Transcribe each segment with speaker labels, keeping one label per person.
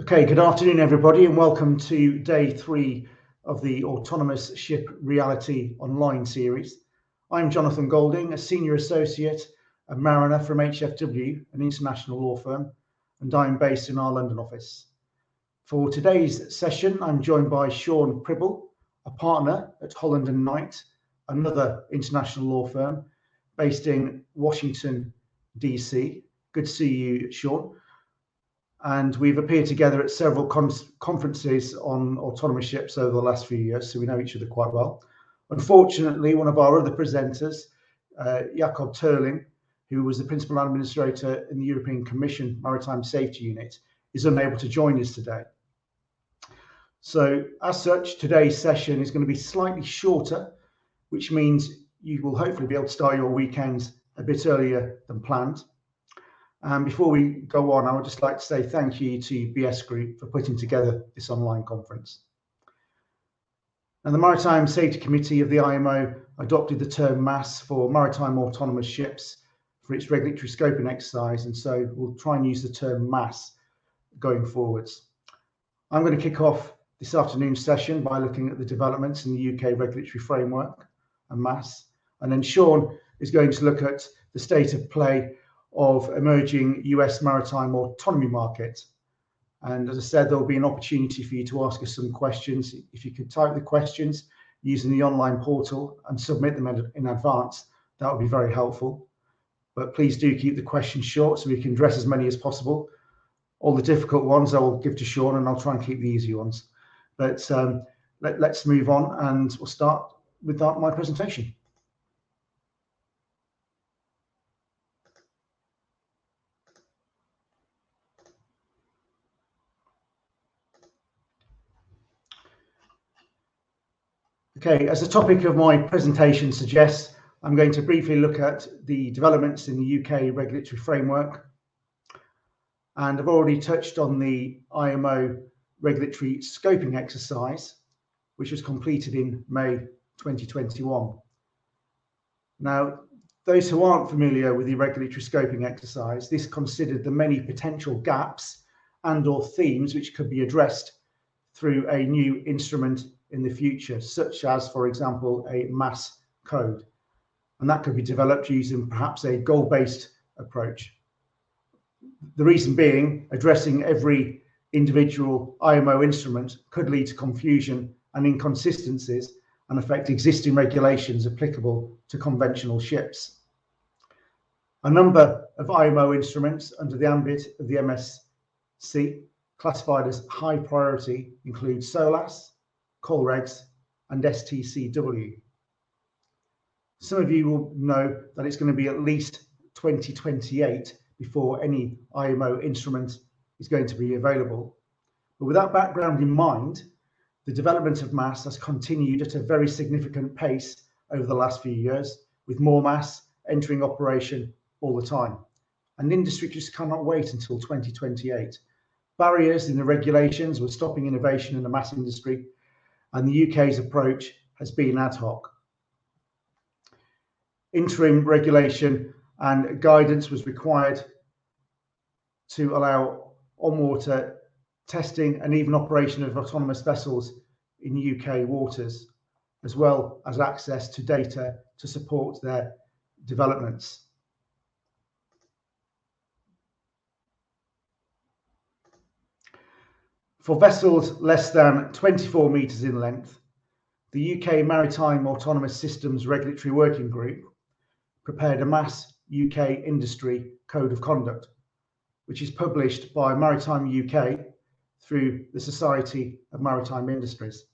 Speaker 1: Okay, good afternoon, everybody, and welcome to day 3 of the Autonomous Ship Reality Online series. I'm Jonathan Golding, a Senior Associate and Mariner from HFW, an international law firm, and I'm based in our London office. For today's session, I'm joined by Sean Pribble, a partner at Holland & Knight, another international law firm based in Washington, DC. Good to see you, Sean. And we've appeared together at several conferences on autonomous ships over the last few years, so we know each other quite well. Unfortunately, one of our other presenters, Jakob Turling, who was the principal administrator in the European Commission Maritime Safety Unit, is unable to join us today. So as such, today's session is going to be slightly shorter, which means you will hopefully be able to start your weekends a bit earlier than planned. And before we go on, I would just like to say thank you to BS Group for putting together this online conference. And the Maritime Safety Committee of the IMO adopted the term MASS for maritime autonomous ships for its regulatory scoping exercise, and so we'll try and use the term MASS going forwards. I'm going to kick off this afternoon's session by looking at the developments in the UK regulatory framework and MASS, and then Sean is going to look at the state of play of emerging US maritime autonomy market. And as I said, there will be an opportunity for you to ask us some questions. If you could type the questions using the online portal and submit them in advance, that would be very helpful. But please do keep the questions short so we can address as many as possible. All the difficult ones I will give to Sean, and I'll try and keep the easy ones. But let's move on, and we'll start with my presentation. Okay, as the topic of my presentation suggests, I'm going to briefly look at the developments in the UK regulatory framework. And I've already touched on the IMO regulatory scoping exercise, which was completed in May 2021. Now, those who aren't familiar with the regulatory scoping exercise, this considered the many potential gaps and/or themes which could be addressed through a new instrument in the future, such as, for example, a MASS code. And that could be developed using perhaps a goal-based approach. The reason being, addressing every individual IMO instrument could lead to confusion and inconsistencies and affect existing regulations applicable to conventional ships. A number of IMO instruments under the ambit of the MSC classified as high priority include SOLAS, COLREGS, and STCW. Some of you will know that it's going to be at least 2028 before any IMO instrument is going to be available. But with that background in mind, the development of MASS has continued at a very significant pace over the last few years, with more MASS entering operation all the time. And industry just cannot wait until 2028. Barriers in the regulations were stopping innovation in the MASS industry, and the UK's approach has been ad hoc. Interim regulation and guidance was required to allow on-water testing and even operation of autonomous vessels in UK waters, as well as access to data to support their developments. For vessels less than 24 metres in length, the UK Maritime Autonomous Systems Regulatory Working Group prepared a MASS UK Industry Code of Conduct, which is published by Maritime UK through the Society of Maritime Industries.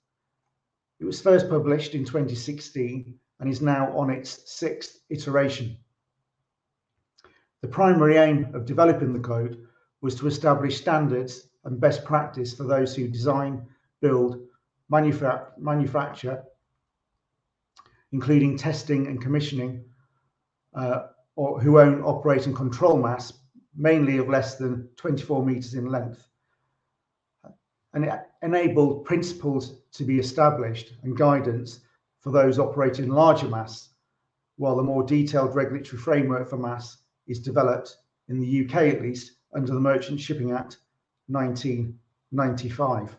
Speaker 1: It was first published in 2016 and is now on its 6th iteration. The primary aim of developing the code was to establish standards and best practice for those who design, build, manufacture, including testing and commissioning, or who own, operate and control MASS, mainly of less than 24 metres in length. And it enabled principles to be established and guidance for those operating larger MASS, while the more detailed regulatory framework for MASS is developed, in the UK at least, under the Merchant Shipping Act 19 95.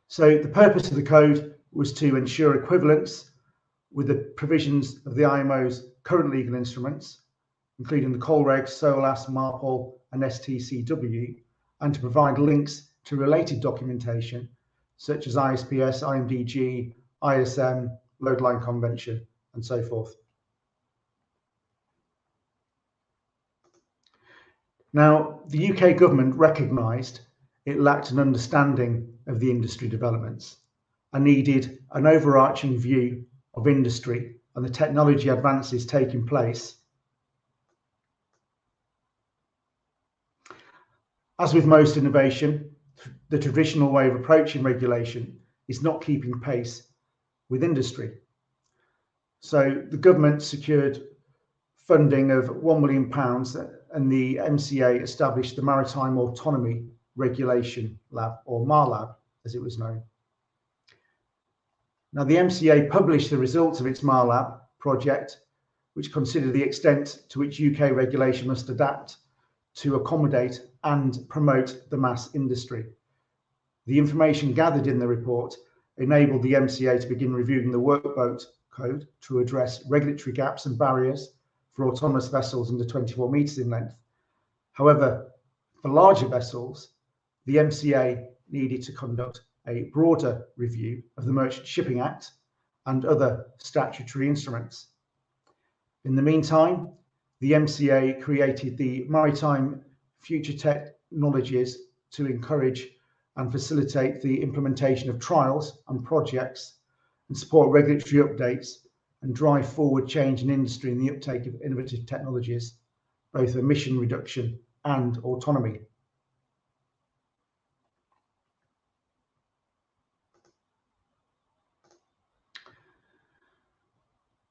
Speaker 1: So the purpose of the code was to ensure equivalence with the provisions of the IMO's current legal instruments, including the COLREG, SOLAS, MARPOL and STCW, and to provide links to related documentation such as ISPS, IMDG, ISM, Load Line Convention, and so forth. Now, the UK government recognised it lacked an understanding of the industry developments and needed an overarching view of industry and the technology advances taking place. As with most innovation, the traditional way of approaching regulation is not keeping pace with industry. So the government secured funding of £1 million and the MCA established the Maritime Autonomy Regulation Lab, or MARLab as it was known. Now the MCA published the results of its MARLab project, which considered the extent to which UK regulation must adapt to accommodate and promote the mass industry. The information gathered in the report enabled the MCA to begin reviewing the workboat code to address regulatory gaps and barriers for autonomous vessels under 24 metres in length. However, for larger vessels, the MCA needed to conduct a broader review of the Merchant Shipping Act and other statutory instruments. In the meantime, the MCA created the Maritime Future Technologies to encourage and facilitate the implementation of trials and projects and support regulatory updates and drive forward change in industry in the uptake of innovative technologies, both emission reduction and autonomy.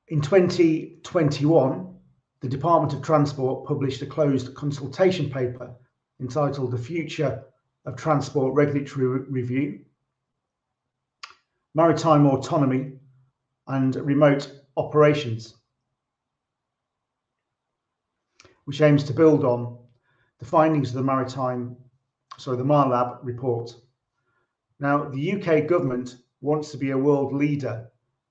Speaker 1: In 2021, the Department of Transport published a closed consultation paper entitled The Future of Transport Regulatory Review, Maritime Autonomy and Remote Operations, which aims to build on the findings of the MARLab report. Now, the UK government wants to be a world leader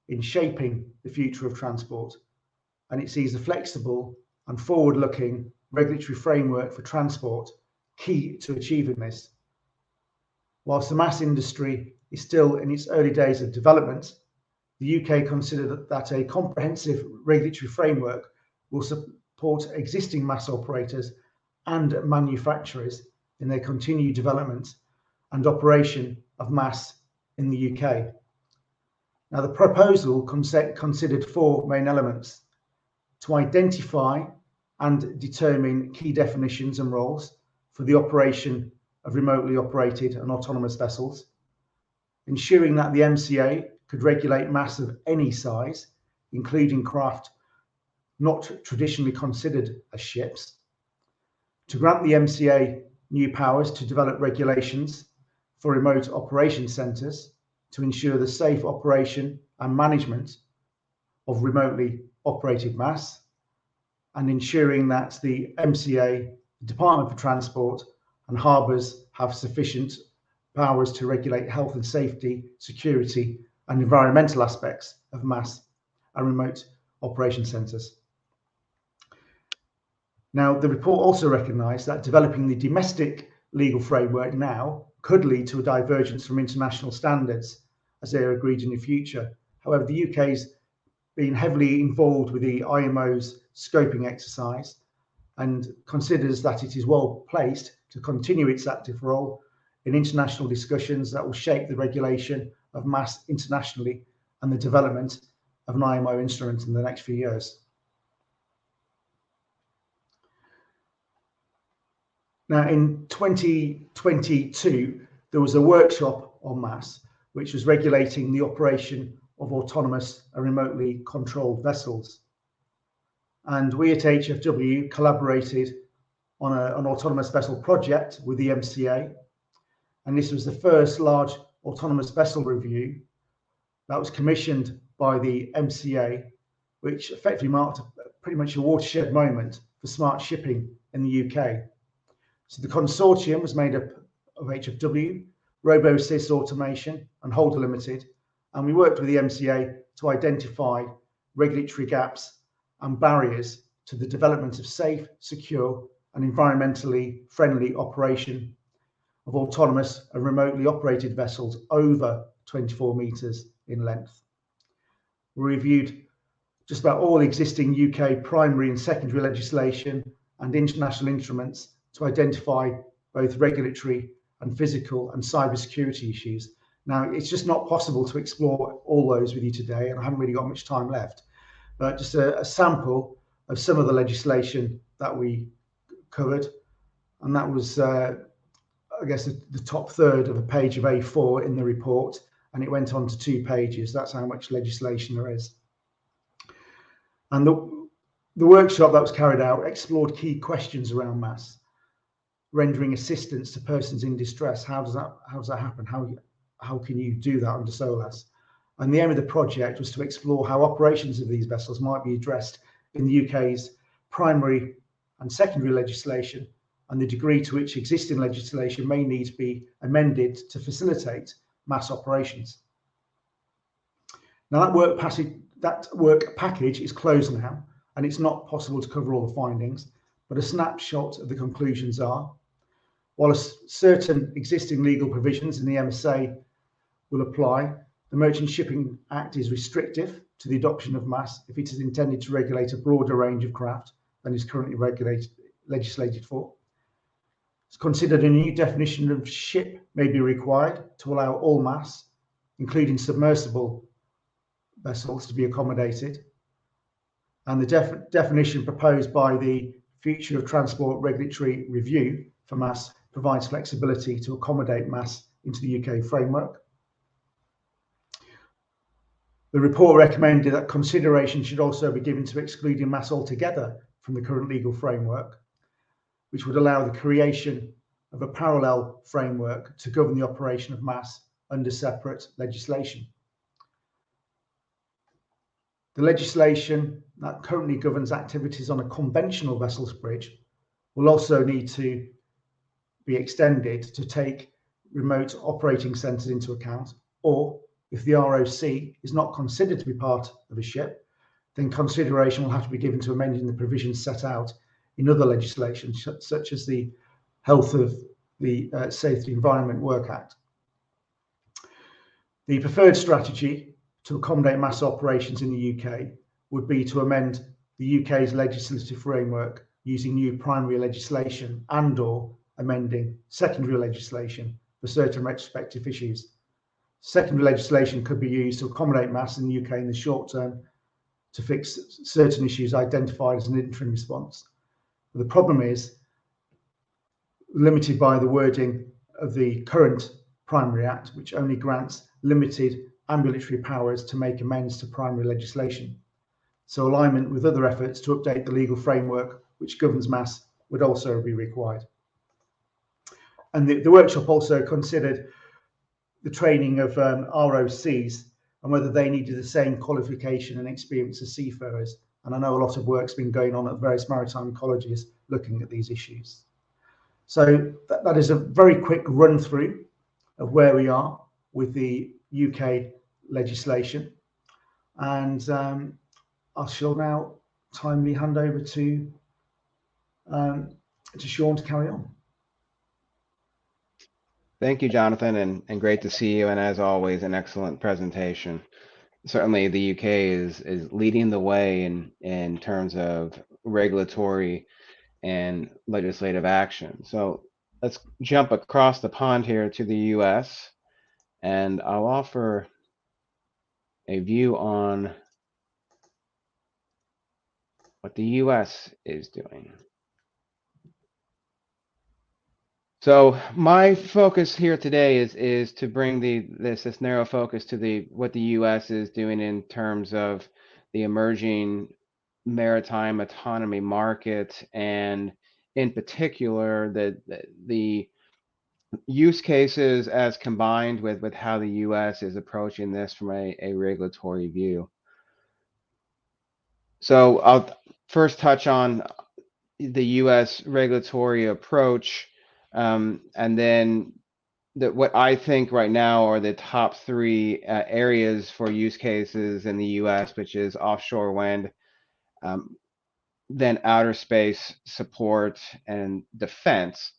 Speaker 1: in shaping the future of transport, and it sees a flexible and forward-looking regulatory framework for transport key to achieving this. Whilst the mass industry is still in its early days of development, the UK considered that a comprehensive regulatory framework will support existing mass operators and manufacturers in their continued development and operation of mass in the UK. Now, the proposal considered four main elements: to identify and determine key definitions and roles for the operation of remotely operated and autonomous vessels, ensuring that the MCA could regulate mass of any size, including craft not traditionally considered as ships, to grant the MCA new powers to develop regulations for remote operation centres to ensure the safe operation and management of remotely operated mass, and ensuring that the MCA, the Department for Transport and harbours have sufficient powers to regulate health and safety, security and environmental aspects of mass and remote operation centres. Now, the report also recognised that developing the domestic legal framework now could lead to a divergence from international standards as they are agreed in the future. However, the UK's been heavily involved with the IMO's scoping exercise and considers that it is well placed to continue its active role in international discussions that will shape the regulation of mass internationally and the development of an IMO instrument in the next few years. Now, in 2022, there was a workshop on mass, which was regulating the operation of autonomous and remotely controlled vessels. And we at HFW collaborated on an autonomous vessel project with the MCA. And this was the first large autonomous vessel review that was commissioned by the MCA, which effectively marked pretty much a watershed moment for smart shipping in the UK. So the consortium was made up of HFW, RoboSys Automation, and Holder Limited, and we worked with the MCA to identify regulatory gaps and barriers to the development of safe, secure, and environmentally friendly operation of autonomous and remotely operated vessels over 24 metres in length. We reviewed just about all existing UK primary and secondary legislation and international instruments to identify both regulatory and physical and cybersecurity issues. Now, it's just not possible to explore all those with you today, and I haven't really got much time left, but just a sample of some of the legislation that we covered, and that was, I guess, the top third of a page of A4 in the report, and it went on to 2 pages. That's how much legislation there is. And the workshop that was carried out explored key questions around MASS, rendering assistance to persons in distress. How does that happen? How can you do that under SOLAS? And the aim of the project was to explore how operations of these vessels might be addressed in the UK's primary and secondary legislation, and the degree to which existing legislation may need to be amended to facilitate MASS operations. Now, that work package is closed now, and it's not possible to cover all the findings, but a snapshot of the conclusions are: while certain existing legal provisions in the MSA will apply, the Merchant Shipping Act is restrictive to the adoption of MASS if it is intended to regulate a broader range of craft than is currently legislated for. It's considered a new definition of ship may be required to allow all MASS, including submersible vessels, to be accommodated. And the definition proposed by the Future of Transport Regulatory Review for MASS provides flexibility to accommodate MASS into the UK framework. The report recommended that consideration should also be given to excluding MASS altogether from the current legal framework, which would allow the creation of a parallel framework to govern the operation of MASS under separate legislation. The legislation that currently governs activities on a conventional vessel's bridge will also need to be extended to take remote operating centres into account, or if the ROC is not considered to be part of a ship, then consideration will have to be given to amending the provisions set out in other legislation, such as the Health of the Safety Environment Work Act. The preferred strategy to accommodate MASS operations in the UK would be to amend the UK's legislative framework using new primary legislation and/or amending secondary legislation for certain retrospective issues. Secondary legislation could be used to accommodate MASS in the UK in the short term to fix certain issues identified as an interim response. But the problem is limited by the wording of the current Primary Act, which only grants limited ambulatory powers to make amends to primary legislation. So alignment with other efforts to update the legal framework which governs MASS would also be required. And the workshop also considered the training of ROCs and whether they needed the same qualification and experience as seafarers. And I know a lot of work's been going on at various maritime colleges looking at these issues. So that is a very quick run through of where we are with the UK legislation. And I shall now timely hand over to Sean to carry on.
Speaker 2: Thank you, Jonathan, and great to see you. And as always, an excellent presentation. Certainly, the UK is leading the way in terms of regulatory and legislative action. So let's jump across the pond here to the US, and I'll offer a view on what the US is doing. So my focus here today is to bring this narrow focus to what the U.S. is doing in terms of the emerging maritime autonomy market, and in particular the use cases as combined with how the U.S. is approaching this from a regulatory view. So I'll first touch on the U.S. regulatory approach. And then what I think right now are the top three areas for use cases in the U.S., which is offshore wind, um, then outer space support and defense.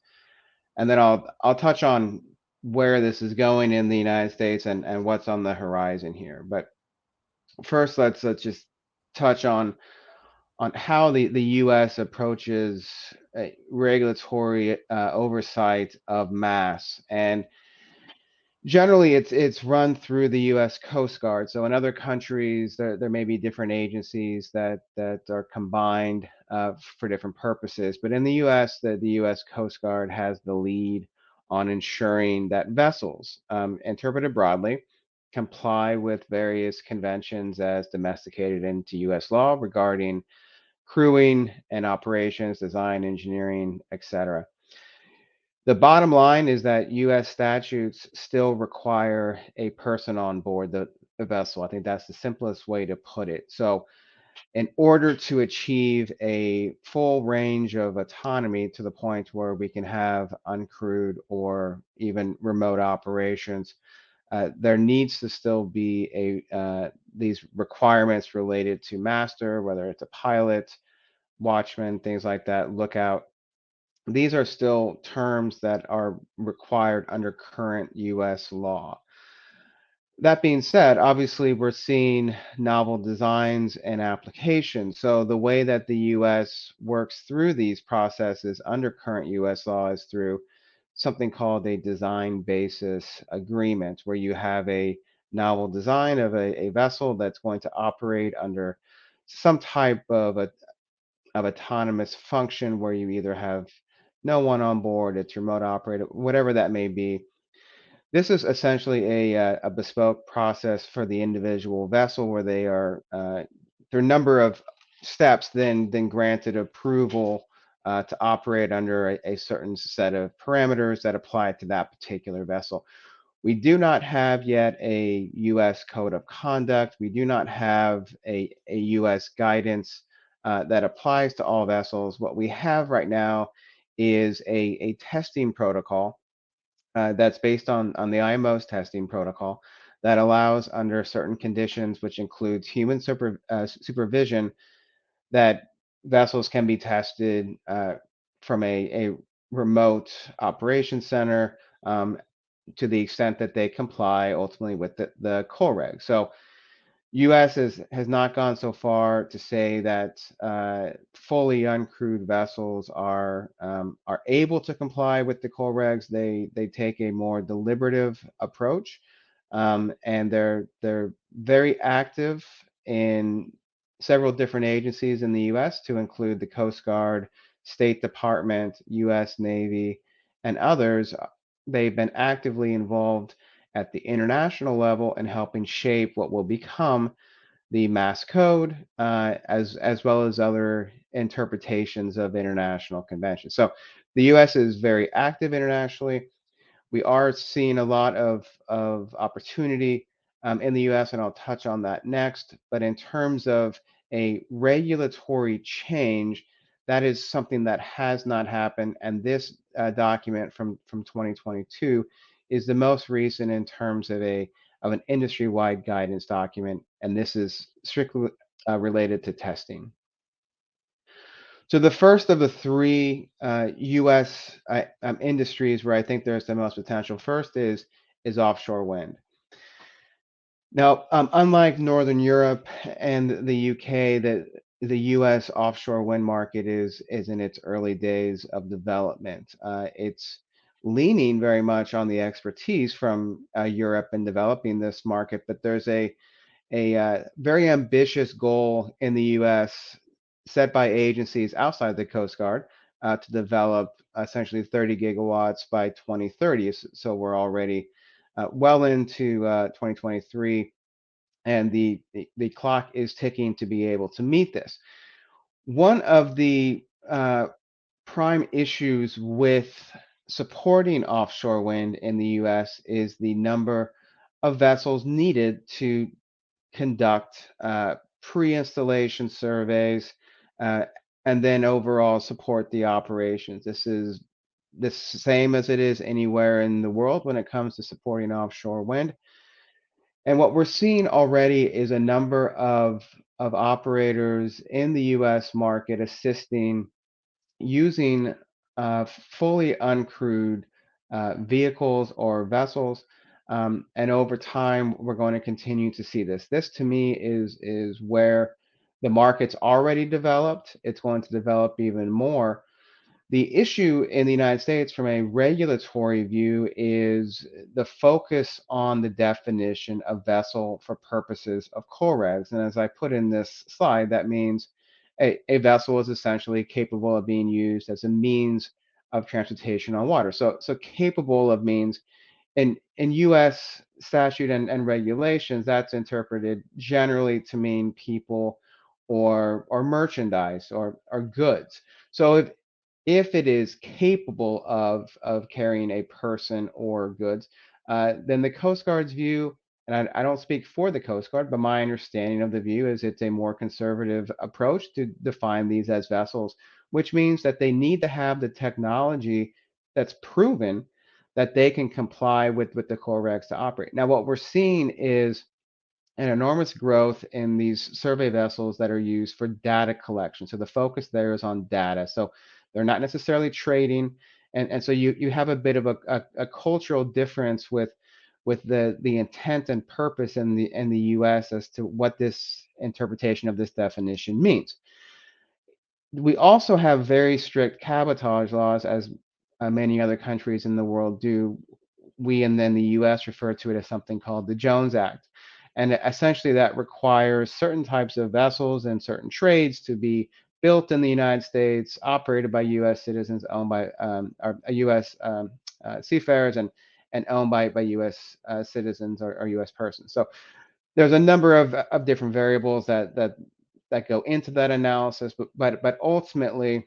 Speaker 2: And then I'll touch on where this is going in the United States and what's on the horizon here. But first, let's just touch on how the U.S. approaches regulatory oversight of mass. And generally, it's run through the U.S. Coast Guard. So in other countries, there may be different agencies that are combined for different purposes. But in the U.S., the U.S. Coast Guard has the lead on ensuring that vessels, interpreted broadly, comply with various conventions as domesticated into U.S. law regarding crewing and operations, design, engineering, etc. The bottom line is that US statutes still require a person on board the vessel. I think that's the simplest way to put it. So, in order to achieve a full range of autonomy to the point where we can have uncrewed or even remote operations, there needs to still be these requirements related to master, whether it's a pilot, watchman, things like that, lookout. These are still terms that are required under current US law. That being said, obviously, we're seeing novel designs and applications. So, the way that the US works through these processes under current US law is through something called a design basis agreement, where you have a novel design of a vessel that's going to operate under some type of autonomous function where you either have no one on board, it's remote operated, whatever that may be. This is essentially a bespoke process for the individual vessel where they are, through a number of steps, then granted approval to operate under a certain set of parameters that apply to that particular vessel. We do not have yet a US code of conduct. We do not have a US guidance that applies to all vessels. What we have right now is a testing protocol that's based on the IMO's testing protocol that allows, under certain conditions, which includes human supervision, that vessels can be tested from a remote operation center, to the extent that they comply ultimately with the core reg. So U.S. has not gone so far to say that fully uncrewed vessels are able to comply with the core regs. They take a more deliberative approach, and they're very active in several different agencies in the U.S. to include the Coast Guard, State Department, U.S. Navy, and others. They've been actively involved at the international level and helping shape what will become the mass code, as well as other interpretations of international conventions. So the U.S. is very active internationally. We are seeing a lot of opportunity in the US, and I'll touch on that next. But in terms of a regulatory change, that is something that has not happened. And this document from 2022 is the most recent in terms of an industry-wide guidance document, and this is strictly related to testing. So the first of the three U.S. Industries where I think there's the most potential first is offshore wind. Now, unlike Northern Europe and the UK, the U.S. offshore wind market is in its early days of development. It's leaning very much on the expertise from Europe in developing this market, but there's a very ambitious goal in the U.S. set by agencies outside the Coast Guard to develop essentially 30 gigawatts by 2030. So we're already well into 2023, and the clock is ticking to be able to meet this. One of the prime issues with supporting offshore wind in the U.S. is the number of vessels needed to conduct pre-installation surveys, uh, and then overall support the operations. This is the same as it is anywhere in the world when it comes to supporting offshore wind. And what we're seeing already is a number of operators in the US market assisting using fully uncrewed vehicles or vessels. And over time, we're going to continue to see this. This to me is where the market's already developed. It's going to develop even more. The issue in the United States from a regulatory view is the focus on the definition of vessel for purposes of core regs. And as I put in this slide, that means a vessel is essentially capable of being used as a means of transportation on water. So capable of means in US statute and regulations, that's interpreted generally to mean people or merchandise or goods. So if it is capable of carrying a person or goods, then the Coast Guard's view, and I don't speak for the Coast Guard, but my understanding of the view is it's a more conservative approach to define these as vessels, which means that they need to have the technology that's proven that they can comply with the core regs to operate. Now, what we're seeing is an enormous growth in these survey vessels that are used for data collection. So the focus there is on data. So they're not necessarily trading. And so you have a bit of a cultural difference with the intent and purpose in the US as to what this interpretation of this definition means. We also have very strict cabotage laws, as many other countries in the world do. We and then the US refer to it as something called the Jones Act. And essentially, that requires certain types of vessels and certain trades to be built in the United States, operated by US citizens, owned by US seafarers, and owned by US citizens or US persons. So there's a number of different variables that go into that analysis, but ultimately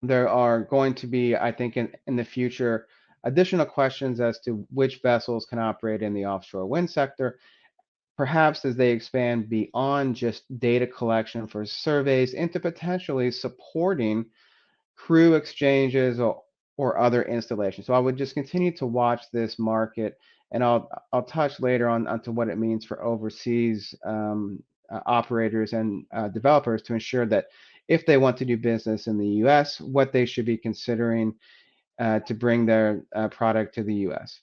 Speaker 2: there are going to be, I think, in the future, additional questions as to which vessels can operate in the offshore wind sector, perhaps as they expand beyond just data collection for surveys into potentially supporting crew exchanges or other installations. So I would just continue to watch this market, and I'll touch later on onto what it means for overseas operators and developers to ensure that if they want to do business in the U.S., what they should be considering to bring their product to the U.S.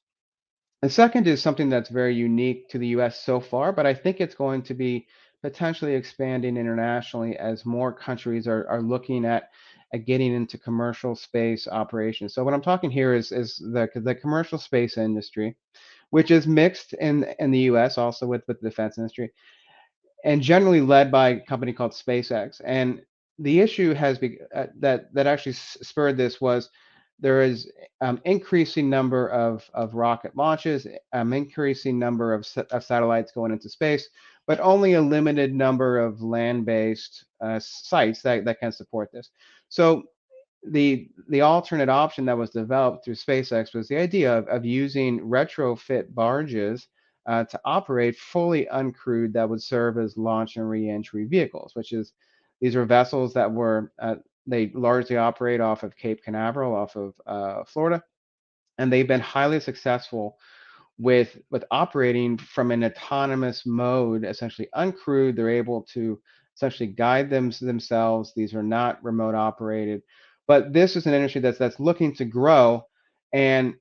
Speaker 2: The second is something that's very unique to the US so far, but I think it's going to be potentially expanding internationally as more countries are looking at getting into commercial space operations. So what I'm talking here is the commercial space industry, which is mixed in the US also with the defense industry, and generally led by a company called SpaceX. And the issue has been that actually spurred this was there is increasing number of rocket launches, increasing number of satellites going into space, but only a limited number of land-based sites that can support this. So the alternate option that was developed through SpaceX was the idea of using retrofit barges to operate fully uncrewed that would serve as launch and reentry vehicles, which is these are vessels that were they largely operate off of Cape Canaveral, off of Florida, and they've been highly successful with operating from an autonomous mode, essentially uncrewed. They're able to essentially guide themselves. These are not remote operated, but this is an industry that's looking to grow, and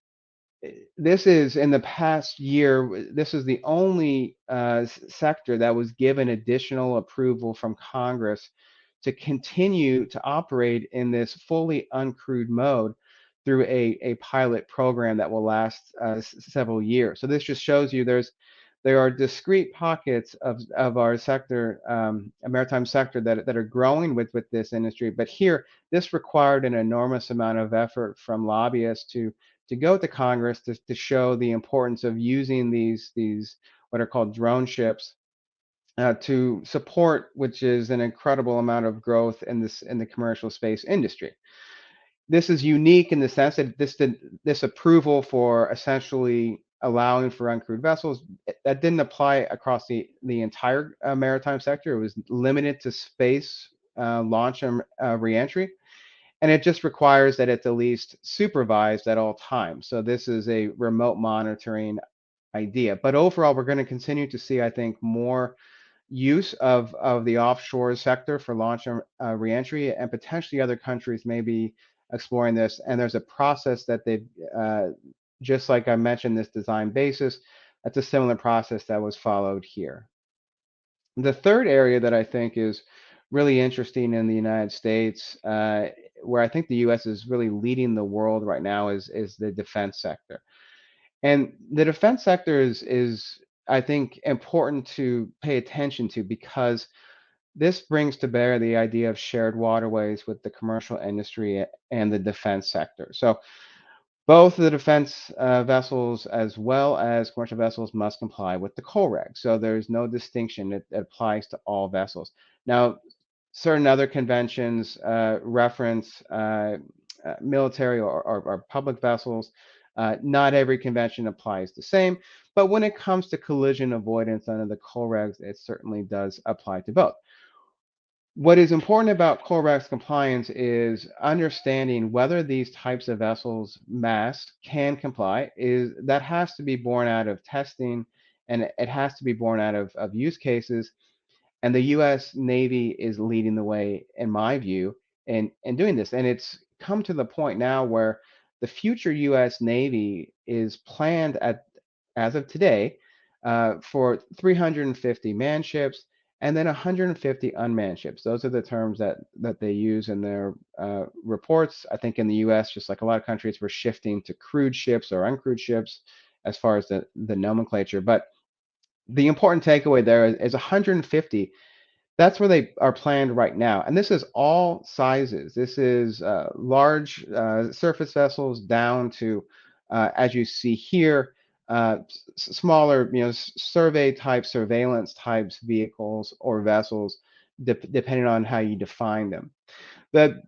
Speaker 2: this is in the past year, this is the only sector that was given additional approval from Congress to continue to operate in this fully uncrewed mode through a pilot program that will last several years. So this just shows you there are discrete pockets of our sector, a maritime sector that are growing with this industry. But here, this required an enormous amount of effort from lobbyists to go to Congress to show the importance of using these what are called drone ships to support, which is an incredible amount of growth in the commercial space industry. This is unique in the sense that this approval for essentially allowing for uncrewed vessels that didn't apply across the entire maritime sector. It was limited to space launch and reentry. and it just requires that it's at least supervised at all times. So this is a remote monitoring idea. But overall, we're going to continue to see, I think, more use of the offshore sector for launch and reentry, and potentially other countries may be exploring this. And there's a process that they've, just like I mentioned, this design basis, that's a similar process that was followed here. The third area that I think is really interesting in the United States, where I think the U.S. is really leading the world right now, is the defense sector. And the defense sector is I think important to pay attention to because this brings to bear the idea of shared waterways with the commercial industry and the defense sector. So both the defense vessels as well as commercial vessels must comply with the coal reg. So there's no distinction. It applies to all vessels. Now, certain other conventions reference military or public vessels. Not every convention applies the same, but when it comes to collision avoidance under the coal regs, it certainly does apply to both. What is important about Corvex compliance is understanding whether these types of vessels mass can comply. Is that has to be born out of testing, and it has to be born out of use cases. And the U.S. Navy is leading the way, in my view, in doing this. And it's come to the point now where the future U.S. Navy is planned as of today for 350 manned ships and then 150 unmanned ships. Those are the terms that they use in their reports. I think in the U.S., just like a lot of countries, we're shifting to crewed ships or uncrewed ships as far as the nomenclature. But the important takeaway there is 150. That's where they are planned right now. And this is all sizes. This is large surface vessels down to, as you see here, smaller, survey type, surveillance types vehicles or vessels, depending on how you define them. The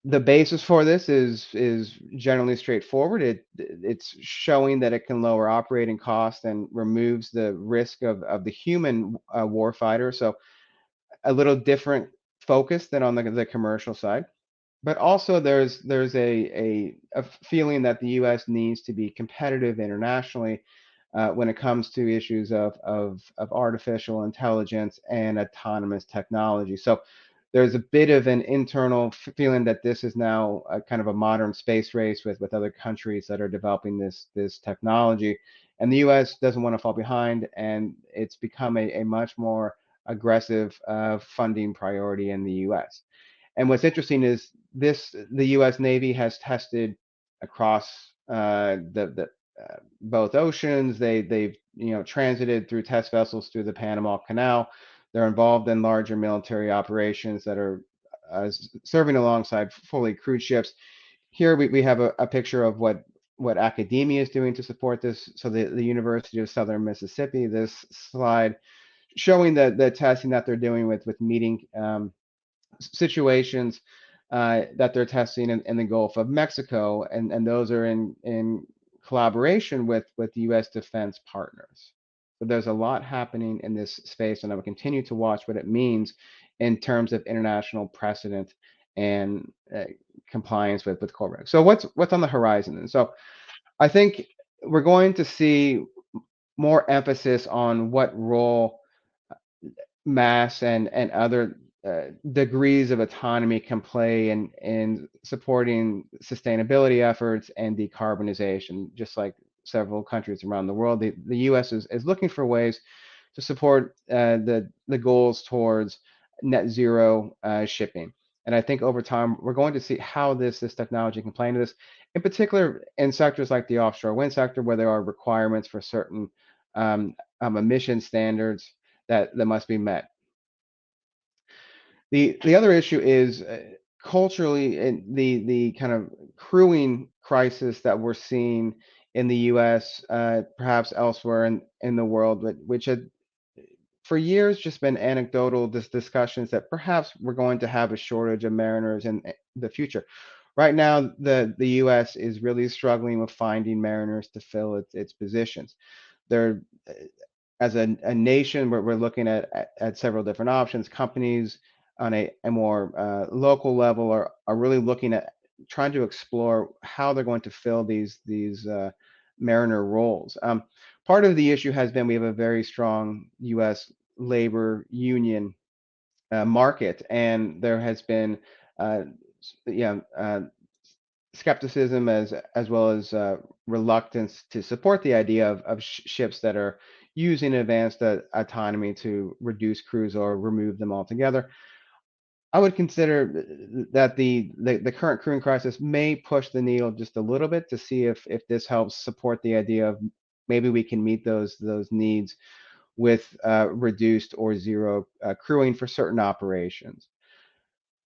Speaker 2: the basis for this is generally straightforward. It's showing that it can lower operating costs and removes the risk of the human warfighter. So a little different focus than on the commercial side. But also there's a feeling that the U.S. needs to be competitive internationally when it comes to issues of artificial intelligence and autonomous technology. So there's a bit of an internal feeling that this is now a kind of a modern space race with other countries that are developing this technology, and the U.S. doesn't want to fall behind, and it's become a much more aggressive funding priority in the U.S. And what's interesting is the U.S. Navy has tested across the both oceans. They've transited through test vessels through the Panama Canal. They're involved in larger military operations that are serving alongside fully crewed ships. Here we have a picture of what academia is doing to support this. So the University of Southern Mississippi, this slide showing the testing that they're doing with meeting situations that they're testing in the Gulf of Mexico, and those are in collaboration with U.S. defense partners. So there's a lot happening in this space, and I will continue to watch what it means in terms of international precedent and compliance with COREG. So what's on the horizon? And so I think we're going to see more emphasis on what role mass and other degrees of autonomy can play in supporting sustainability efforts and decarbonization, just like several countries around the world. The U.S. is looking for ways to support the goals towards net zero shipping. And I think over time, we're going to see how this technology can play into this, in particular in sectors like the offshore wind sector, where there are requirements for certain emission standards that must be met. The other issue is culturally, in the kind of crewing crisis that we're seeing in the U.S., perhaps elsewhere in the world, which had for years just been anecdotal discussions that perhaps we're going to have a shortage of mariners in the future. Right now, the U.S. is really struggling with finding mariners to fill its positions. They're as a nation, we're looking at several different options. Companies on a more local level are really looking trying to explore how they're going to fill these mariner roles. Part of the issue has been we have a very strong U.S. labor union market, and there has been uh, yeah, skepticism as well as reluctance to support the idea of ships that are using advanced autonomy to reduce crews or remove them altogether. I would consider that the current crewing crisis may push the needle just a little bit to see if this helps support the idea of maybe we can meet those needs with reduced or zero crewing for certain operations.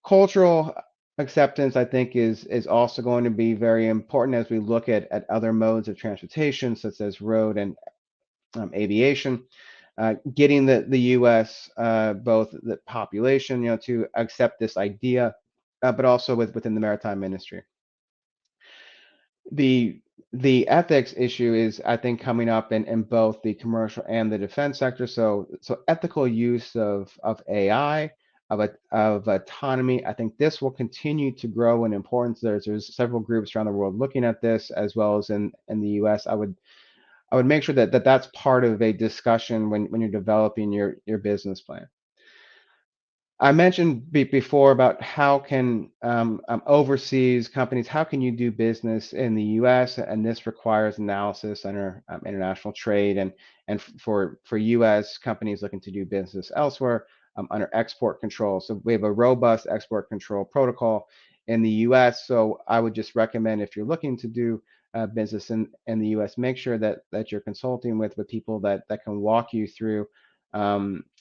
Speaker 2: Cultural acceptance, I think, is also going to be very important as we look at other modes of transportation, such as road and aviation. Getting the U.S. Both the population, to accept this idea, but also within the maritime industry. The ethics issue is, I think, coming up in both the commercial and the defense sector. So ethical use of AI, of autonomy. I think this will continue to grow in importance. There's several groups around the world looking at this, as well as in the U.S. I would make sure that that's part of a discussion when you're developing your business plan. I mentioned before about how can overseas companies, how can you do business in the U.S. and this requires analysis under international trade and for U.S. companies looking to do business elsewhere under export control. So we have a robust export control protocol in the U.S. So I would just recommend, if you're looking to do business in the U.S., make sure that you're consulting with people that can walk you through.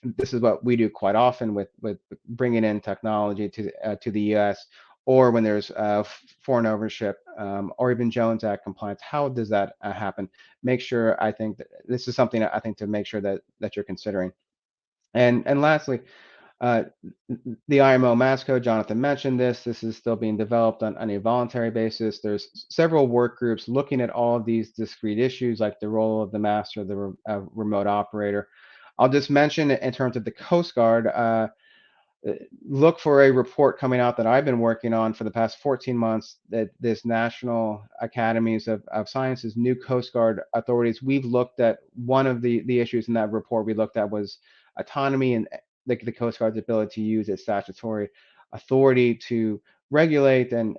Speaker 2: This is what we do quite often with bringing in technology to the U.S. or when there's foreign ownership or even Jones Act compliance. How does that happen? Make sure, I think that this is something I think to make sure that you're considering. And lastly, uh, the IMO mass code, Jonathan mentioned this. This is still being developed on a voluntary basis. There's several work groups looking at all of these discrete issues, like the role of the master, the remote operator. I'll just mention in terms of the Coast Guard, look for a report coming out that I've been working on for the past 14 months, that this National Academies of Sciences, new Coast Guard authorities. We've looked at one of the issues in that report we looked at was autonomy and the Coast Guard's ability to use its statutory authority to regulate and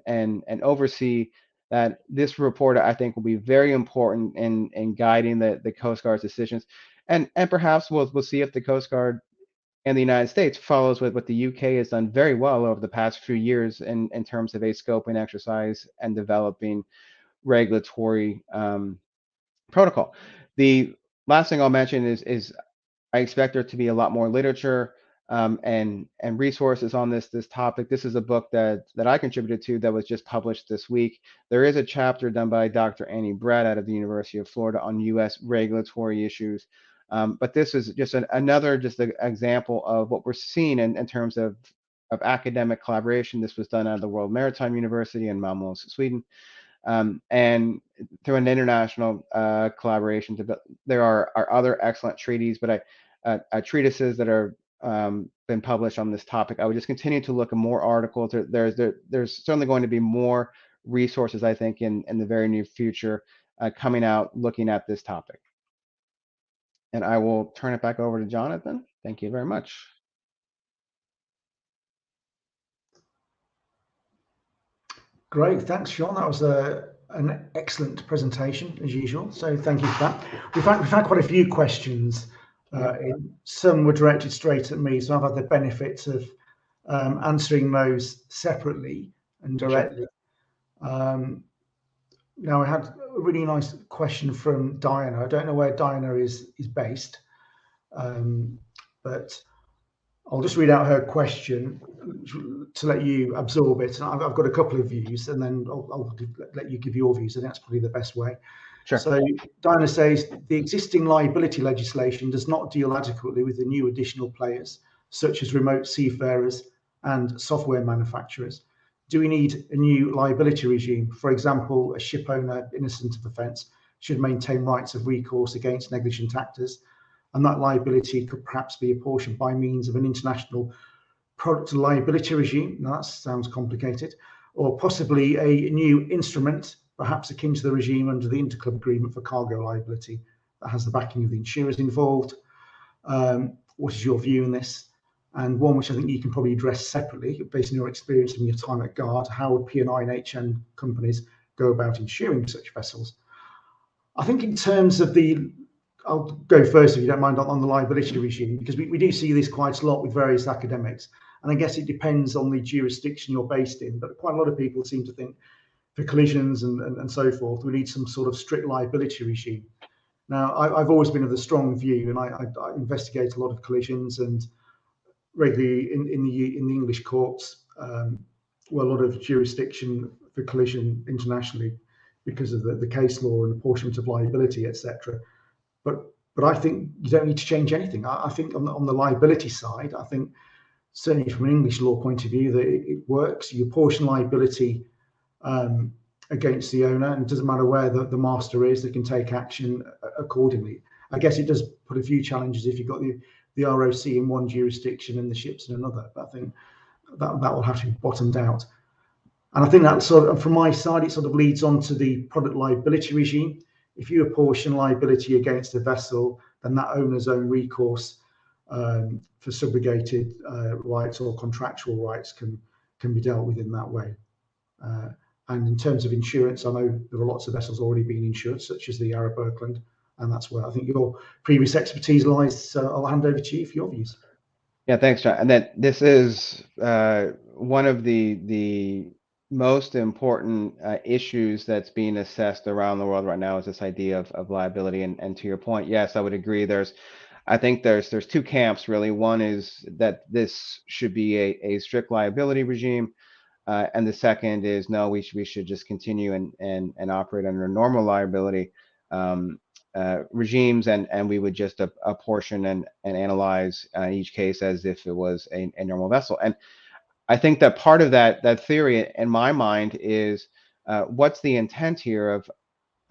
Speaker 2: oversee. That this report, I think, will be very important in guiding the Coast Guard's decisions. And perhaps we'll see if the Coast Guard and the United States follows with what the UK has done very well over the past few years in terms of a scoping exercise and developing regulatory protocol. The last thing I'll mention is I expect there to be a lot more literature and resources on this topic. This is a book that I contributed to that was just published this week. There is a chapter done by Dr. Annie Brett out of the University of Florida on U.S. regulatory issues. But this is just another example of what we're seeing in terms of academic collaboration. This was done out of the World Maritime University in Malmö, Sweden. And through an international collaboration. There are other excellent treaties, but treatises that are been published on this topic. I would just continue to look at more articles. There's certainly going to be more resources, I think, in the very near future coming out looking at this topic. And I will turn it back over to Jonathan. Thank you very much.
Speaker 1: Great, thanks, Sean. That was an excellent presentation, as usual. So thank you for that. We've had quite a few questions. Some were directed straight at me, so I've had the benefit of answering those separately and directly. Sure. Now, I had a really nice question from Diana. I don't know where Diana is based, but I'll just read out her question to let you absorb it. And I've got a couple of views, and then I'll let you give your views. I think that's probably the best way. Sure. So Diana says, the existing liability legislation does not deal adequately with the new additional players, such as remote seafarers and software manufacturers. Do we need a new liability regime? For example, a ship owner innocent of offence should maintain rights of recourse against negligent actors, and that liability could perhaps be apportioned by means of an international product liability regime. Now, that sounds complicated. or possibly a new instrument, perhaps akin to the regime under the Interclub Agreement for Cargo Liability, that has the backing of the insurers involved. What is your view on this? And one which I think you can probably address separately, based on your experience from your time at Guard, how would P&I and HN companies go about insuring such vessels? I think in terms of I'll go first if you don't mind on the liability regime, because we do see this quite a lot with various academics. And I guess it depends on the jurisdiction you're based in, but quite a lot of people seem to think for collisions and so forth, we need some sort of strict liability regime. Now, I've always been of the strong view, and I investigate a lot of collisions and regularly in the English courts, well, a lot of jurisdiction for collision internationally because of the case law and apportionment of liability, etc. But I think you don't need to change anything. I think on the liability side, I think certainly from an English law point of view that it works. You apportion liability against the owner, and it doesn't matter where the master is, they can take action accordingly. I guess it does put a few challenges if you've got the ROC in one jurisdiction and the ships in another, but I think that will have to be bottomed out. And I think that sort of, from my side, it sort of leads on to the product liability regime. If you apportion liability against a vessel, then that owner's own recourse for subrogated rights or contractual rights can be dealt with in that way. And in terms of insurance, I know there are lots of vessels already being insured, such as the Arab Birkeland, and that's where I think your previous expertise lies. So I'll hand over to you for your views.
Speaker 2: Yeah, thanks, John. And that this is one of the most important issues that's being assessed around the world right now is this idea of liability. And to your point, yes, I would agree. I think there's two camps really. One is that this should be a strict liability regime, and the second is no, we should just continue and operate under normal liability regimes, and we would just apportion and analyze each case as if it was a normal vessel. And I think that part of that theory in my mind is what's the intent here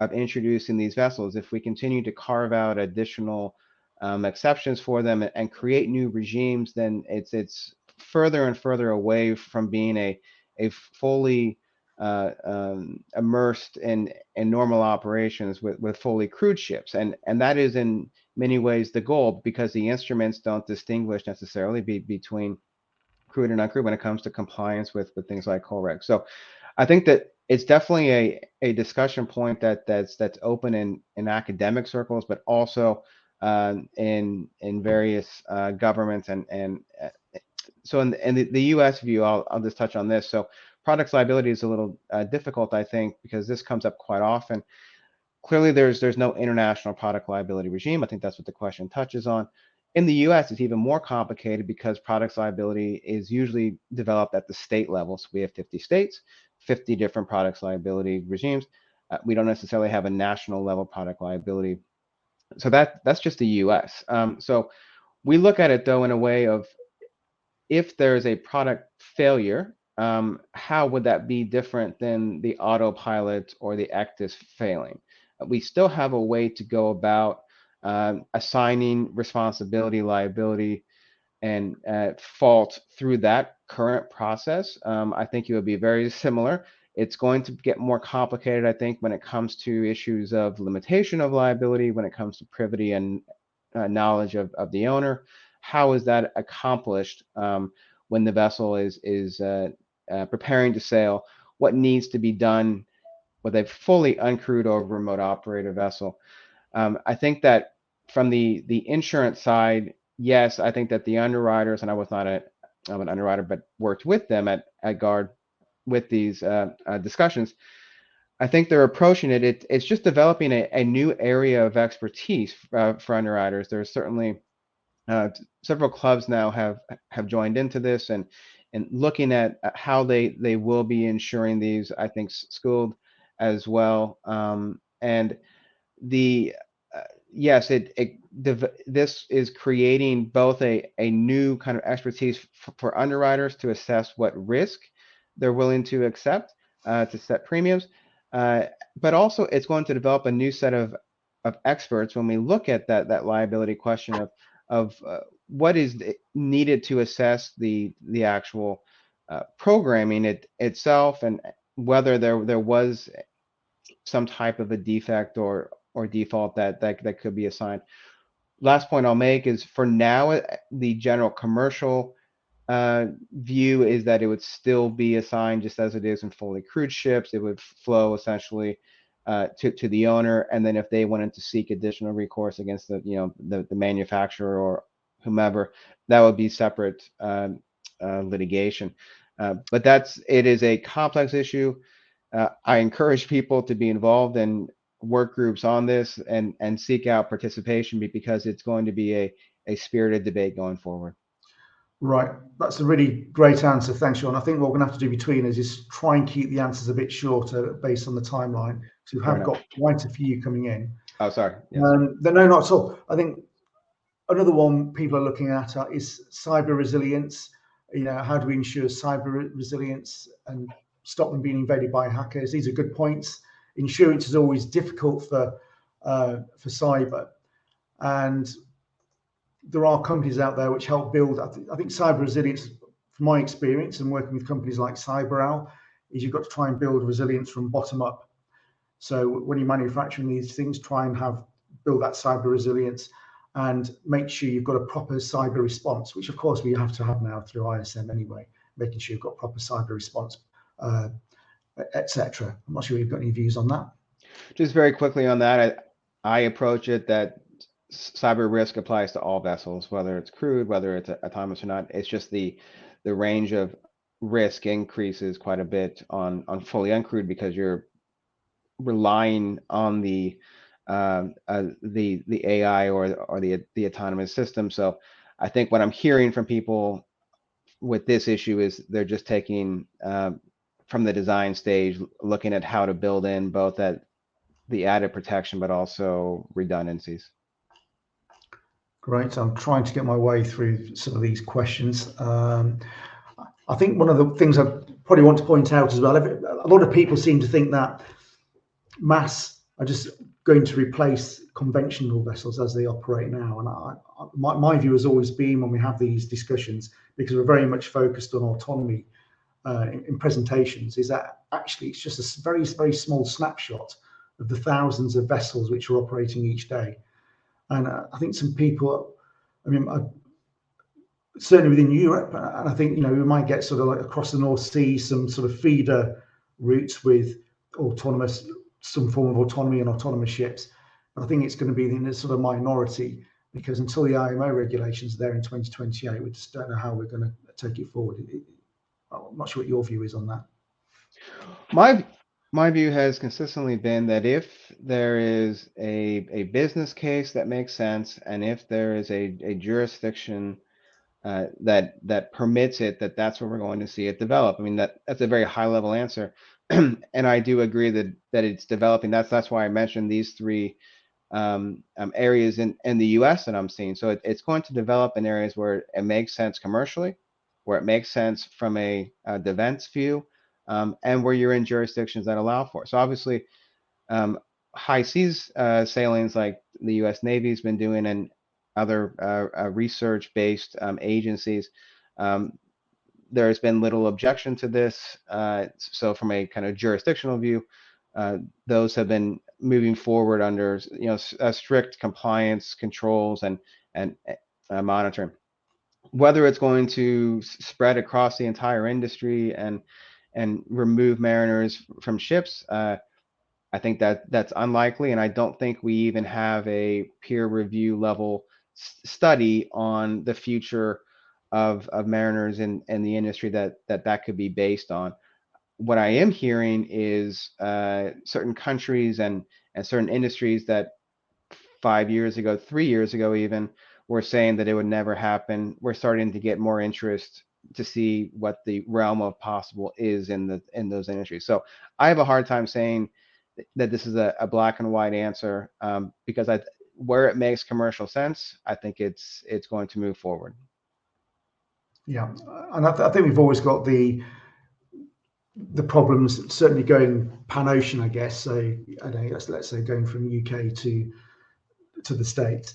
Speaker 2: of introducing these vessels? If we continue to carve out additional exceptions for them and create new regimes, then it's further and further away from being a fully immersed in normal operations with fully crewed ships, and that is in many ways the goal, because the instruments don't distinguish necessarily between crewed and uncrewed when it comes to compliance with things like COREG. So I think that it's definitely a discussion point that's open in academic circles, but also in various governments and so in the U.S. view, I'll just touch on this. So products liability is a little difficult, I think, because this comes up quite often. Clearly, there's no international product liability regime. I think that's what the question touches on. In the U.S., it's even more complicated because products liability is usually developed at the state level. So we have 50 states, 50 different products liability regimes. We don't necessarily have a national level product liability. So that's just the U.S. So we look at it though in a way of, if there's a product failure, how would that be different than the autopilot or the ECDIS failing? We still have a way to go about assigning responsibility, liability, and fault through that current process. I think it would be very similar. It's going to get more complicated, I think, when it comes to issues of limitation of liability, when it comes to privity and knowledge of the owner. How is that accomplished when the vessel is preparing to sail? What needs to be done with a fully uncrewed or remote operator vessel? I think that from the insurance side, yes, I think that the underwriters, and I was not an underwriter, but worked with them at Guard with these discussions. I think they're approaching it. It's just developing a new area of expertise for underwriters. There's certainly several clubs now have joined into this and looking at how they will be insuring these. I think schooled as well, and the yes, this is creating both a new kind of expertise for underwriters to assess what risk they're willing to accept to set premiums, but also it's going to develop a new set of experts when we look at that liability question of what is needed to assess the actual programming itself, and whether there was some type of a defect or default that could be assigned. Last point I'll make is, for now, the general commercial view is that it would still be assigned just as it is in fully crewed ships. It would flow essentially to the owner, and then if they wanted to seek additional recourse against the manufacturer or whomever, that would be separate litigation. But it is a complex issue. I encourage people to be involved in work groups on this and seek out participation, because it's going to be a spirited debate going forward.
Speaker 1: Right, that's a really great answer. Thanks, Sean. I think what we're going to have to do between us is try and keep the answers a bit shorter based on the timeline, because we have got quite a few coming in.
Speaker 2: Oh, sorry. Yes.
Speaker 1: No, not at all. I think another one people are looking at is cyber resilience. How do we ensure cyber resilience and stop them being invaded by hackers? These are good points. Insurance is always difficult for cyber, and there are companies out there which help build. I think cyber resilience, from my experience and working with companies like CyberOwl, is you've got to try and build resilience from bottom up. So when you're manufacturing these things, try and build that cyber resilience and make sure you've got a proper cyber response, which of course we have to have now through ISM anyway, making sure you've got proper cyber response, etc. I'm not sure you've got any views on that.
Speaker 2: Just very quickly on that, I approach it that cyber risk applies to all vessels, whether it's crewed, whether it's autonomous or not. It's just the range of risk increases quite a bit on fully uncrewed, because you're relying on the AI or the autonomous system. So I think what I'm hearing from people with this issue is they're just taking from the design stage, looking at how to build in both the added protection, but also redundancies.
Speaker 1: Great. I'm trying to get my way through some of these questions. I think one of the things I probably want to point out as well, a lot of people seem to think that mass are just going to replace conventional vessels as they operate now. And my view has always been, when we have these discussions, because we're very much focused on autonomy in presentations, is that actually it's just a very, very small snapshot of the thousands of vessels which are operating each day. And I think some people, certainly within Europe, and I think, we might get sort of like across the North Sea, some sort of feeder routes with some form of autonomy and autonomous ships. But I think it's going to be in a sort of minority, because until the IMO regulations are there in 2028, we just don't know how we're going to take it forward. I'm not sure what your view is on that.
Speaker 2: My view has consistently been that if there is a business case that makes sense, and if there is a jurisdiction that permits it, that's where we're going to see it develop. I mean, that's a very high level answer, and I do agree that it's developing. That's why I mentioned these three areas in the U.S. that I'm seeing. So it's going to develop in areas where it makes sense commercially, where it makes sense from a defense view, and where you're in jurisdictions that allow for it. So obviously, high seas sailings like the U.S. Navy's been doing, and other research-based agencies, there's been little objection to this. So from a kind of jurisdictional view, those have been moving forward under strict compliance controls and monitoring. Whether it's going to spread across the entire industry and remove mariners from ships, I think that's unlikely, and I don't think we even have a peer review level study on the future of mariners in the industry that could be based on. What I am hearing is certain countries and certain industries that 5 years ago, 3 years ago even, were saying that it would never happen. We're starting to get more interest to see what the realm of possible is in those industries. So I have a hard time saying that this is a black and white answer, because where it makes commercial sense, I think it's going to move forward.
Speaker 1: Yeah, and I think we've always got the problems certainly going pan-ocean, I guess. So let's say going from UK to the States.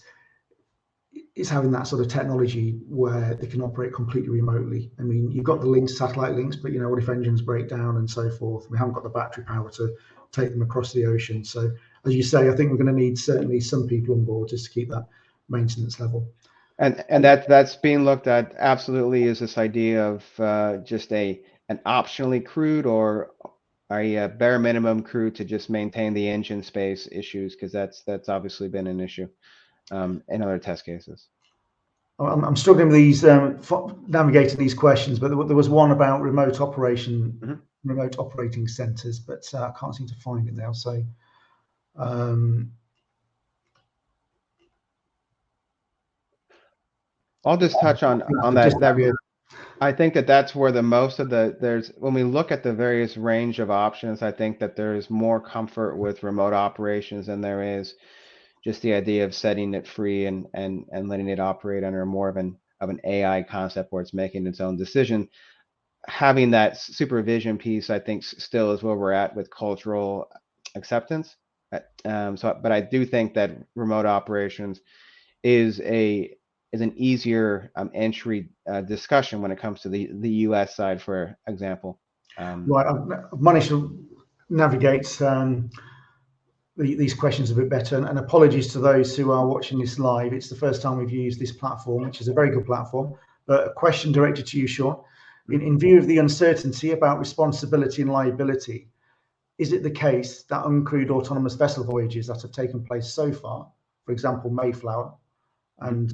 Speaker 1: is having that sort of technology where they can operate completely remotely. I mean, you've got the links, satellite links, but you know, what if engines break down and so forth? We haven't got the battery power to take them across the ocean. So, as you say, I think we're going to need certainly some people on board just to keep that maintenance level.
Speaker 2: And that's being looked at absolutely, is this idea of just an optionally crewed or a bare minimum crew to just maintain the engine space issues, because that's obviously been an issue in other test cases.
Speaker 1: I'm struggling with these navigating these questions, but there was one about remote operating centres, but I can't seem to find it now. So.
Speaker 2: I'll just touch on that. I think that's where the most of when we look at the various range of options, I think that there's more comfort with remote operations than there is just the idea of setting it free and letting it operate under more of an AI concept where it's making its own decision. Having that supervision piece, I think, still is where we're at with cultural acceptance. But I do think that remote operations is an easier entry discussion when it comes to the US side, for example.
Speaker 1: Right, I've managed to navigate these questions a bit better, and apologies to those who are watching this live. It's the first time we've used this platform, which is a very good platform. But a question directed to you, Sean. In view of the uncertainty about responsibility and liability, is it the case that uncrewed autonomous vessel voyages that have taken place so far, for example, Mayflower and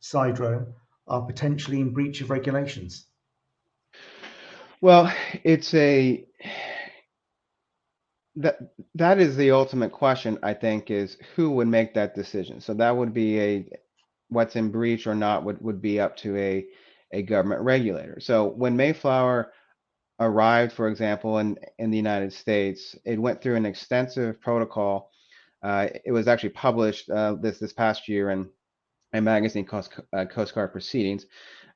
Speaker 1: Sidro, are potentially in breach of regulations?
Speaker 2: Well, that is the ultimate question, I think, is who would make that decision. So that would be what's in breach or not would be up to a government regulator. So when Mayflower arrived, for example, in the United States, it went through an extensive protocol. It was actually published this past year in a magazine called Coast Guard Proceedings,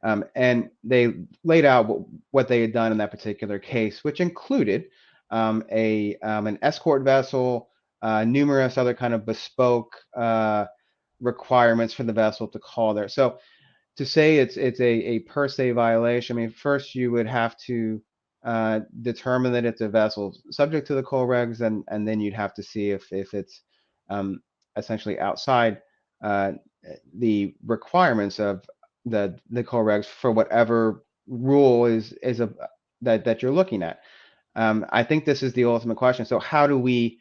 Speaker 2: and they laid out what they had done in that particular case, which included an escort vessel, numerous other kind of bespoke requirements for the vessel to call there. So to say it's a per se violation, I mean, first you would have to determine that it's a vessel subject to the coal regs, and then you'd have to see if it's essentially outside the requirements of the coal regs for whatever rule that you're looking at. I think this is the ultimate question. So how do we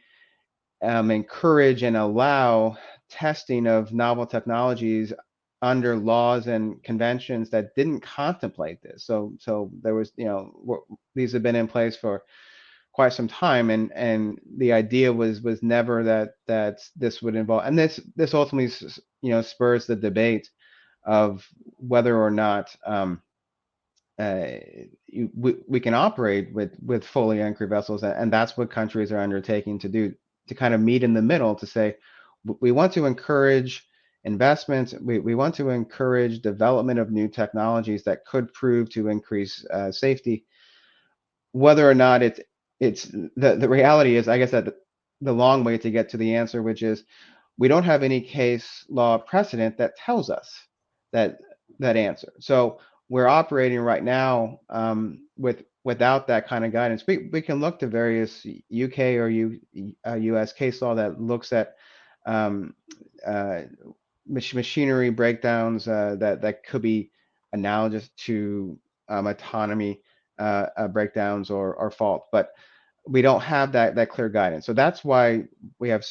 Speaker 2: encourage and allow testing of novel technologies under laws and conventions that didn't contemplate this? So there was, these have been in place for quite some time, and the idea was never that this would involve, and this ultimately spurs the debate of whether or not we can operate with fully uncrewed vessels, and that's what countries are undertaking to do, to kind of meet in the middle, to say we want to encourage investments, we want to encourage development of new technologies that could prove to increase safety. Whether or not it's the reality is, I guess, that the long way to get to the answer, which is we don't have any case law precedent that tells us that answer. So we're operating right now without that kind of guidance. We can look to various UK or US case law that looks at machinery breakdowns that could be analogous to autonomy breakdowns or fault, but we don't have that clear guidance. So that's why we have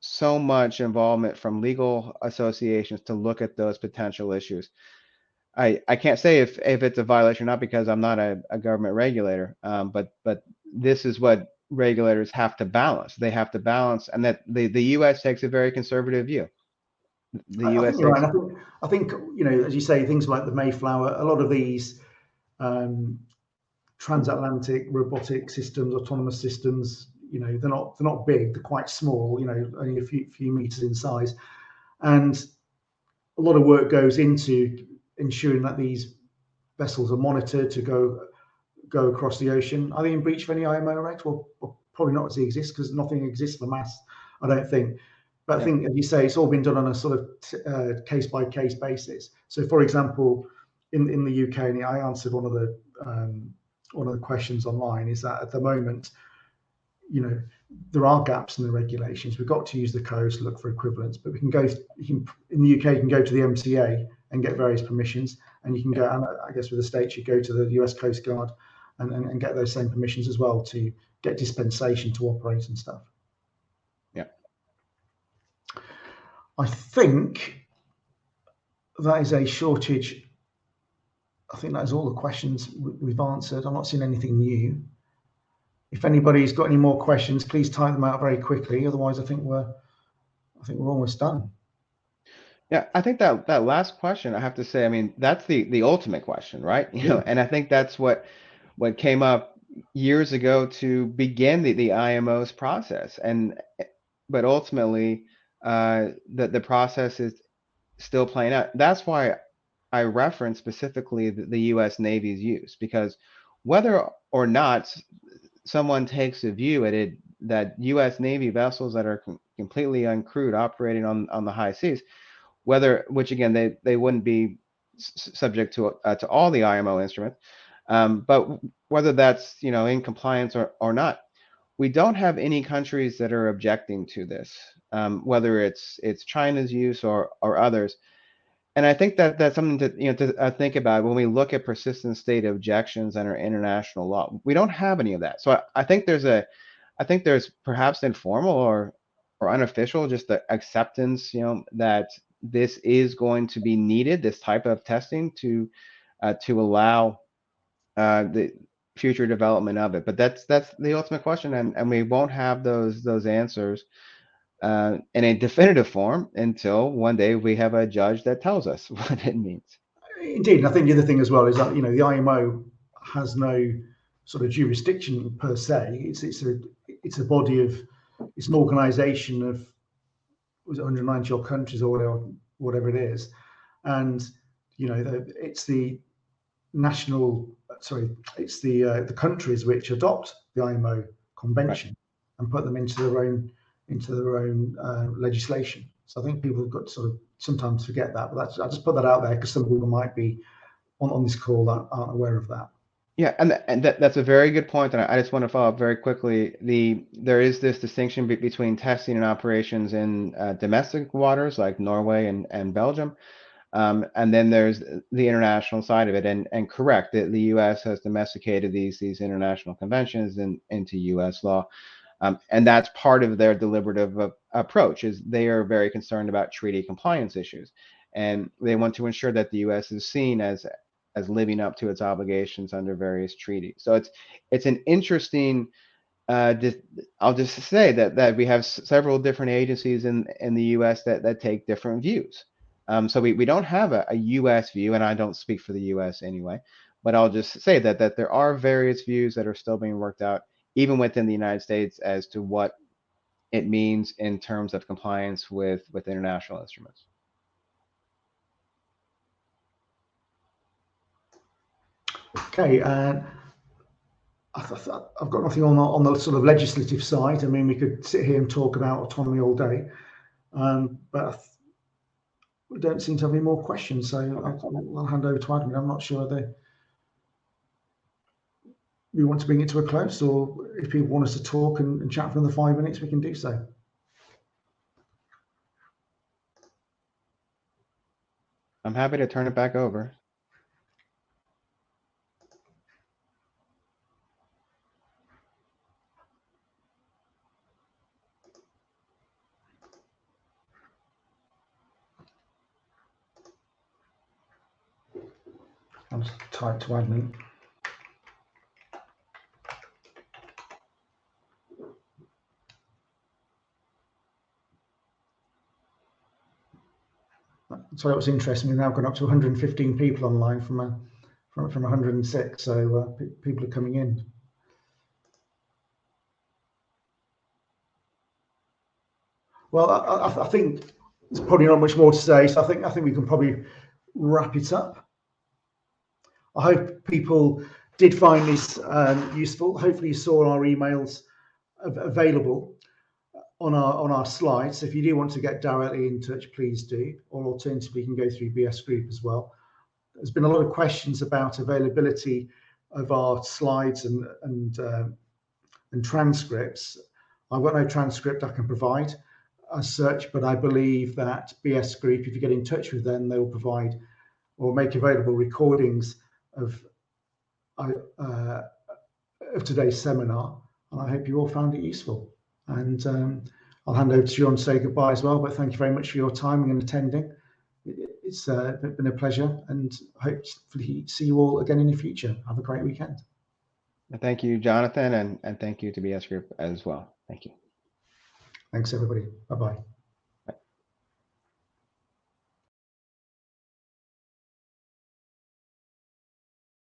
Speaker 2: so much involvement from legal associations to look at those potential issues. I can't say if it's a violation or not, because I'm not a government regulator, but this is what regulators have to balance. They have to balance, and that the U.S. takes a very conservative view. The
Speaker 1: I
Speaker 2: U.S.
Speaker 1: think you're right. I think as you say, things like the Mayflower, a lot of these transatlantic robotic systems, autonomous systems, they're not big, they're quite small, only a few meters in size, and a lot of work goes into ensuring that these vessels are monitored to go across the ocean. Are they in breach of any IMO regs? Well, probably not, as they exist, because nothing exists for mass, I don't think. But I think, as you say, it's all been done on a sort of case-by-case basis. So, for example, in the UK, and I answered one of the questions online, is that at the moment, there are gaps in the regulations. We've got to use the codes to look for equivalents, but in the UK, you can go to the MCA and get various permissions, and you can go, and I guess with the States, you go to the US Coast Guard and get those same permissions as well to get dispensation to operate and stuff.
Speaker 2: Yeah.
Speaker 1: I think that is a shortage. I think that is all the questions we've answered. I'm not seeing anything new. If anybody's got any more questions, please type them out very quickly. Otherwise, I think we're almost done.
Speaker 2: Yeah, I think that last question, I have to say, I mean, that's the ultimate question, right? And I think that's what came up years ago to begin the IMO's process. But ultimately, the process is still playing out. That's why I reference specifically the U.S. Navy's use, because whether or not someone takes a view at it that U.S. Navy vessels that are completely uncrewed operating on the high seas, which again they wouldn't be subject to all the IMO instruments, but whether that's in compliance or not, we don't have any countries that are objecting to this, whether it's China's use or others. And I think that's something to think about when we look at persistent state objections under international law. We don't have any of that. So I think there's perhaps informal or unofficial just the acceptance, that this is going to be needed, this type of testing to allow the future development of it. But that's the ultimate question, and we won't have those answers in a definitive form until one day we have a judge that tells us what it means.
Speaker 1: Indeed, and I think the other thing as well is that the IMO has no sort of jurisdiction per se. It's a body of, it's an organisation of 190 odd countries or whatever it is, and it's the the countries which adopt the IMO convention, right, and put them into their own legislation. So I think people have got to sort of sometimes forget that, but I just put that out there because some people might be on this call that aren't aware of that.
Speaker 2: Yeah, and that's a very good point, and I just want to follow up very quickly. There is this distinction between testing and operations in domestic waters like Norway and Belgium, and then there's the international side of it. And correct, the U.S. has domesticated these international conventions into U.S. law, and that's part of their deliberative approach. Is they are very concerned about treaty compliance issues, and they want to ensure that the U.S. is seen as living up to its obligations under various treaties. So it's an interesting. I'll just say that we have several different agencies in the U.S. that take different views. So we don't have a U.S. view, and I don't speak for the U.S. anyway. But I'll just say that there are various views that are still being worked out, even within the United States, as to what it means in terms of compliance with international instruments.
Speaker 1: Okay, I've got nothing on the sort of legislative side. I mean, we could sit here and talk about autonomy all day, but we don't seem to have any more questions. So I'll hand over to admin. I'm not sure we want to bring it to a close, or if people want us to talk and chat for another 5 minutes, we can do so.
Speaker 2: I'm happy to turn it back over.
Speaker 1: I'll just type to admin. So that was interesting. We've now gone up to 115 people online from 106. So people are coming in. Well, I think there's probably not much more to say. So I think we can probably wrap it up. I hope people did find this useful. Hopefully you saw our emails available. on our slides. So if you do want to get directly in touch, please do, or alternatively, you can go through BS Group as well. There's been a lot of questions about availability of our slides and transcripts. I've got no transcript I can provide as such, but I believe that BS Group, if you get in touch with them, they will provide or make available recordings of today's seminar, and I hope you all found it useful. And I'll hand over to you and say goodbye as well, but thank you very much for your time and attending. It's been a pleasure, and hopefully see you all again in the future. Have a great weekend.
Speaker 2: Thank you, Jonathan, and thank you to BS Group as well. Thank you.
Speaker 1: Thanks, everybody. Bye-bye.